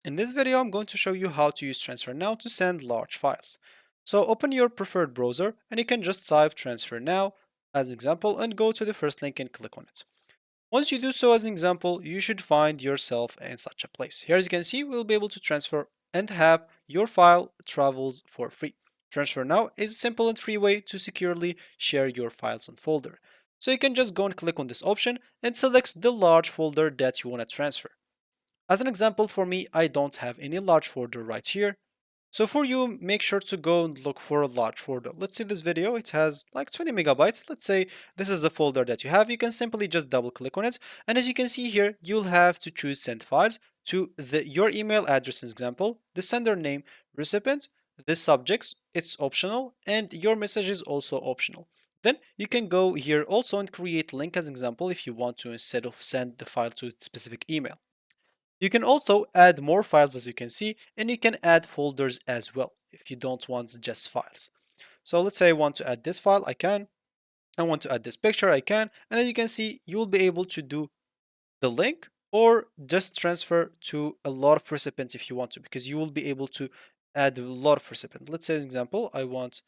In this video, I'm going to show you how to use TransferNow to send large files. So open your preferred browser and you can just type TransferNow as an example and go to the first link and click on it. Once you do so as an example, you should find yourself in such a place. Here as you can see, we'll be able to transfer and have your file travels for free. TransferNow is a simple and free way to securely share your files and folder. So you can just go and click on this option and select the large folder that you want to transfer. As an example for me, I don't have any large folder right here. So for you, make sure to go and look for a large folder. Let's see this video, it has like 20 megabytes. Let's say this is the folder that you have. You can simply just double click on it. And as you can see here, you'll have to choose send files to your email address, as example, the sender name, recipient, the subjects, it's optional, and your message is also optional. Then you can go here also and create link as example if you want to instead of send the file to a specific email. You can also add more files as you can see, and you can add folders as well if you don't want just files. So let's say I want to add this file, I can. I want to add this picture, I can. And as you can see, you'll be able to do the link or just transfer to a lot of recipients if you want to, because you will be able to add a lot of recipients. Let's say, as an example, I want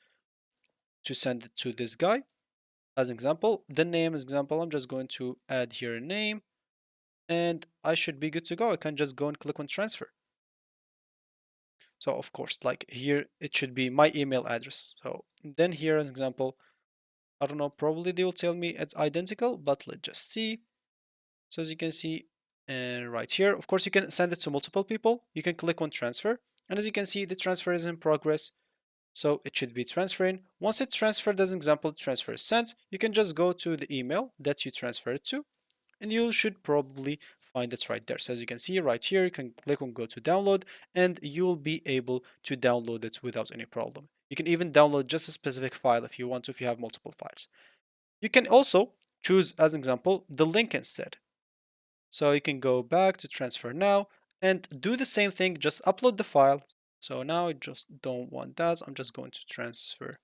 to send it to this guy. As an example, the name as example, I'm just going to add here a name and I should be good to go. I can just go and click on transfer. So of course, like here, it should be my email address. So then here as an example, I don't know, probably they will tell me it's identical, but let's just see. So as you can see, and right here, of course, you can send it to multiple people. You can click on transfer. And as you can see, the transfer is in progress. So it should be transferring. Once it's transferred, as an example, transfer is sent, you can just go to the email that you transferred it to and you should probably find it right there. So as you can see right here, you can click on go to download and you'll be able to download it without any problem. You can even download just a specific file if you want to, if you have multiple files. You can also choose as an example the link instead. So you can go back to transfer now and do the same thing, just upload the file. So now I just don't want that. I'm just going to transfer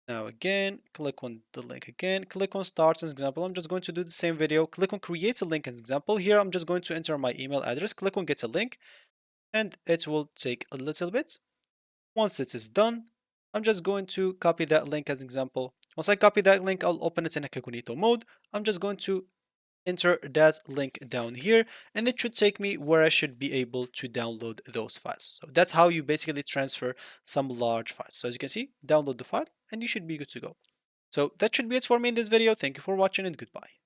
now again, click on the link again, click on start as example. I'm just going to do the same video, click on create a link as example. Here I'm just going to enter my email address, click on get a link, and it will take a little bit. Once it is done, I'm just going to copy that link as example. Once I copy that link, I'll open it in incognito mode. I'm just going to enter that link down here and it should take me where I should be able to download those files. So that's how you basically transfer some large files. So as you can see, download the file and you should be good to go. So that should be it for me in this video. Thank you for watching and goodbye.